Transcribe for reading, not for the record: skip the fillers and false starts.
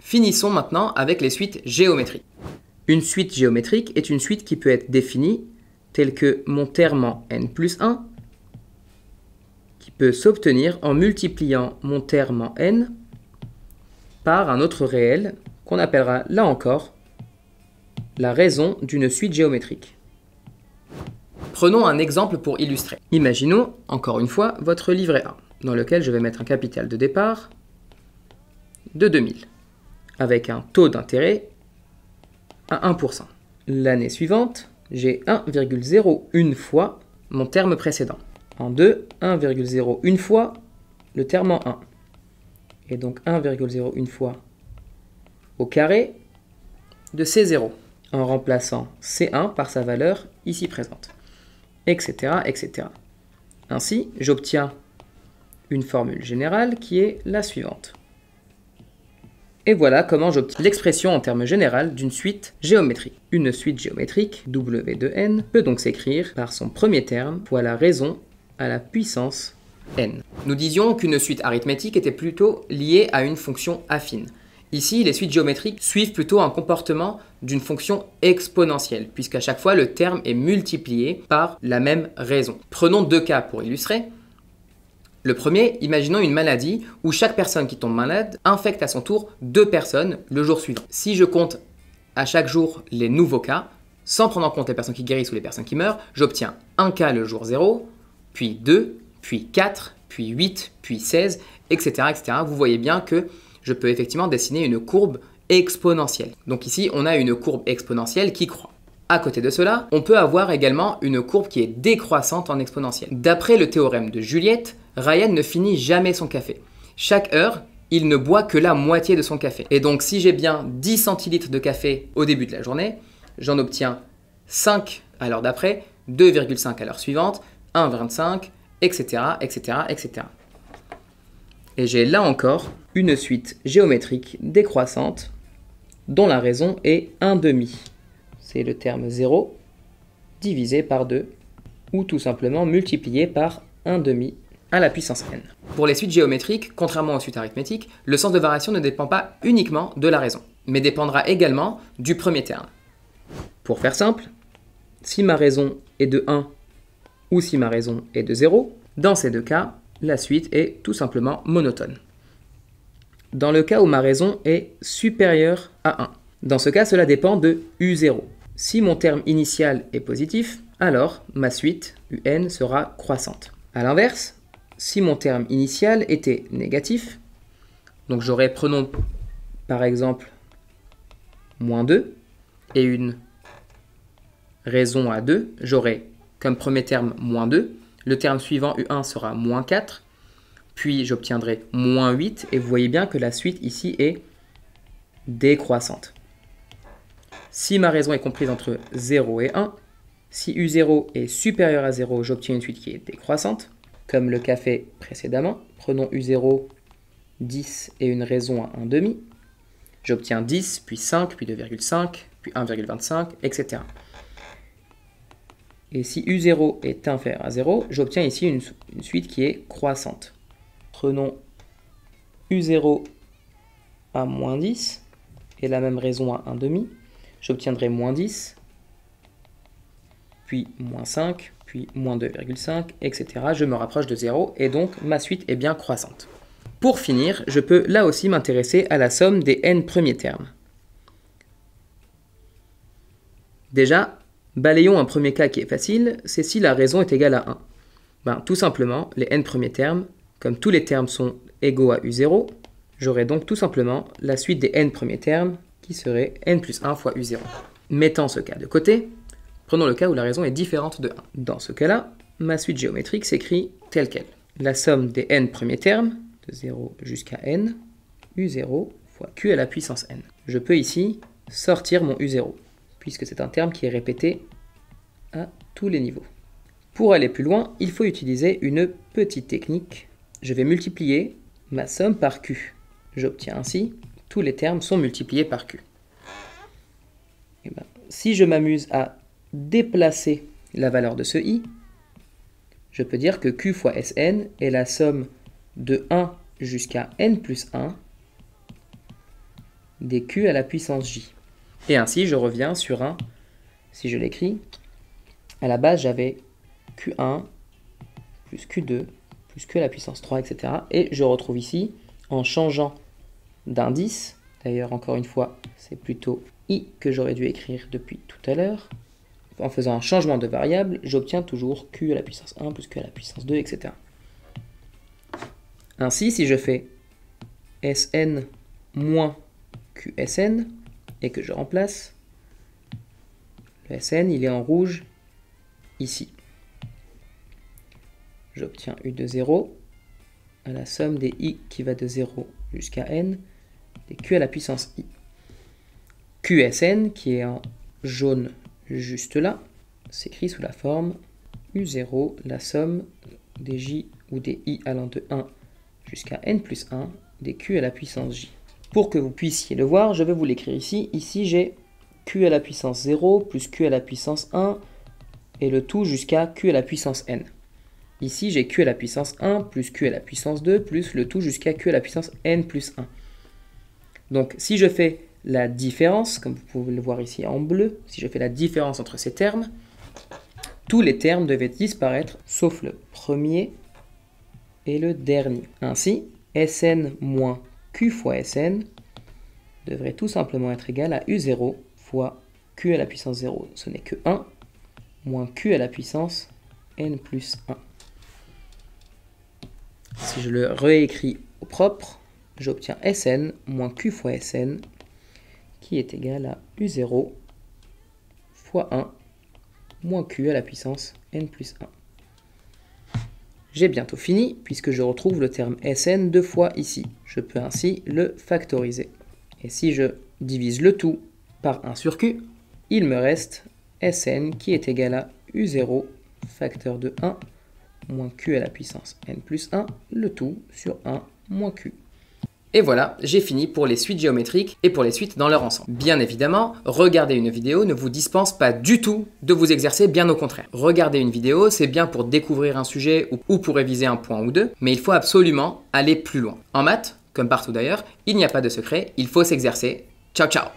Finissons maintenant avec les suites géométriques. Une suite géométrique est une suite qui peut être définie telle que mon terme en n plus 1 qui peut s'obtenir en multipliant mon terme en n par un autre réel qu'on appellera là encore la raison d'une suite géométrique. Prenons un exemple pour illustrer. Imaginons, encore une fois, votre livret A, dans lequel je vais mettre un capital de départ de 2000, avec un taux d'intérêt à 1%. L'année suivante, j'ai 1,01 fois mon terme précédent. En 2, 1,01 fois le terme en 1. Et donc 1,01 fois au carré de C0, en remplaçant C1 par sa valeur ici présente, etc., etc. Ainsi, j'obtiens une formule générale qui est la suivante. Et voilà comment j'obtiens l'expression en termes généraux d'une suite géométrique. Une suite géométrique, W de n, peut donc s'écrire par son premier terme fois la raison à la puissance n. Nous disions qu'une suite arithmétique était plutôt liée à une fonction affine. Ici, les suites géométriques suivent plutôt un comportement d'une fonction exponentielle, puisqu'à chaque fois, le terme est multiplié par la même raison. Prenons deux cas pour illustrer. Le premier, imaginons une maladie où chaque personne qui tombe malade infecte à son tour 2 personnes le jour suivant. Si je compte à chaque jour les nouveaux cas, sans prendre en compte les personnes qui guérissent ou les personnes qui meurent, j'obtiens un cas le jour 0, puis 2, puis 4, puis 8, puis 16, etc., etc. Vous voyez bien que je peux effectivement dessiner une courbe exponentielle. Donc ici, on a une courbe exponentielle qui croît. À côté de cela, on peut avoir également une courbe qui est décroissante en exponentielle. D'après le théorème de Juliette, Ryan ne finit jamais son café. Chaque heure, il ne boit que la moitié de son café. Et donc si j'ai bien 10 centilitres de café au début de la journée, j'en obtiens 5 à l'heure d'après, 2,5 à l'heure suivante, 1,25, etc., etc., etc. Et j'ai là encore une suite géométrique décroissante dont la raison est 1/2. C'est le terme 0 divisé par 2 ou tout simplement multiplié par 1/2 à la puissance n. Pour les suites géométriques, contrairement aux suites arithmétiques, le sens de variation ne dépend pas uniquement de la raison, mais dépendra également du premier terme. Pour faire simple, si ma raison est de 1 ou si ma raison est de 0, dans ces deux cas, la suite est tout simplement monotone. Dans le cas où ma raison est supérieure à 1, dans ce cas, cela dépend de U0. Si mon terme initial est positif, alors ma suite UN sera croissante. A l'inverse, si mon terme initial était négatif, donc j'aurais, prenons par exemple, moins 2 et une raison à 2, j'aurai comme premier terme moins 2, le terme suivant U1 sera moins 4, puis j'obtiendrai moins 8, et vous voyez bien que la suite ici est décroissante. Si ma raison est comprise entre 0 et 1, si U0 est supérieur à 0, j'obtiens une suite qui est décroissante, comme le cas fait précédemment. Prenons U0, 10 et une raison à 1/2. J'obtiens 10, puis 5, puis 2,5, puis 1,25, etc. Et si U0 est inférieur à 0, j'obtiens ici une suite qui est croissante. Prenons U0 à moins 10 et la même raison à 1/2. J'obtiendrai moins 10, puis moins 5, puis moins 2,5, etc. Je me rapproche de 0 et donc ma suite est bien croissante. Pour finir, je peux là aussi m'intéresser à la somme des n premiers termes. Déjà, balayons un premier cas qui est facile, c'est si la raison est égale à 1. Tout simplement, les n premiers termes, comme tous les termes sont égaux à U0, j'aurai donc tout simplement la suite des n premiers termes qui serait n plus 1 fois U0. Mettant ce cas de côté, prenons le cas où la raison est différente de 1. Dans ce cas-là, ma suite géométrique s'écrit telle quelle. La somme des n premiers termes, de 0 jusqu'à n, U0 fois Q à la puissance n. Je peux ici sortir mon U0, puisque c'est un terme qui est répété à tous les niveaux. Pour aller plus loin, il faut utiliser une petite technique. Je vais multiplier ma somme par Q. J'obtiens ainsi tous les termes sont multipliés par Q. Si je m'amuse à déplacer la valeur de ce I, je peux dire que Q fois Sn est la somme de 1 jusqu'à n plus 1 des q à la puissance j. Et ainsi, je reviens sur un, si je l'écris, à la base, j'avais q1 plus q2 plus q à la puissance 3, etc. Et je retrouve ici, en changeant d'indice, d'ailleurs, encore une fois, c'est plutôt i que j'aurais dû écrire depuis tout à l'heure. En faisant un changement de variable, j'obtiens toujours q à la puissance 1 plus q à la puissance 2, etc. Ainsi, si je fais Sn moins QSN et que je remplace, le Sn, il est en rouge ici. J'obtiens U de 0 à la somme des i qui va de 0 jusqu'à n, des q à la puissance i. QSN, qui est en jaune juste là, s'écrit sous la forme U0, la somme des j ou des i allant de 1 jusqu'à n plus 1, des q à la puissance j. Pour que vous puissiez le voir, je vais vous l'écrire ici. Ici, j'ai q à la puissance 0 plus q à la puissance 1 et le tout jusqu'à q à la puissance n. Ici, j'ai q à la puissance 1 plus q à la puissance 2 plus le tout jusqu'à q à la puissance n plus 1. Donc, si je fais la différence, comme vous pouvez le voir ici en bleu, si je fais la différence entre ces termes, tous les termes devaient disparaître, sauf le premier et le dernier. Ainsi, Sn moins q fois Sn devrait tout simplement être égal à U0 fois q à la puissance 0, ce n'est que 1, moins q à la puissance n plus 1. Si je le réécris au propre, j'obtiens Sn moins q fois Sn qui est égal à U0 fois 1 moins q à la puissance n plus 1. J'ai bientôt fini puisque je retrouve le terme Sn deux fois ici. Je peux ainsi le factoriser. Et si je divise le tout par 1 sur q, il me reste Sn qui est égal à U0 facteur de 1 moins q à la puissance n plus 1, le tout sur 1 moins q. Et voilà, j'ai fini pour les suites géométriques et pour les suites dans leur ensemble. Bien évidemment, regarder une vidéo ne vous dispense pas du tout de vous exercer, bien au contraire. Regarder une vidéo, c'est bien pour découvrir un sujet ou pour réviser un point ou deux, mais il faut absolument aller plus loin. En maths, comme partout d'ailleurs, il n'y a pas de secret, il faut s'exercer. Ciao ciao!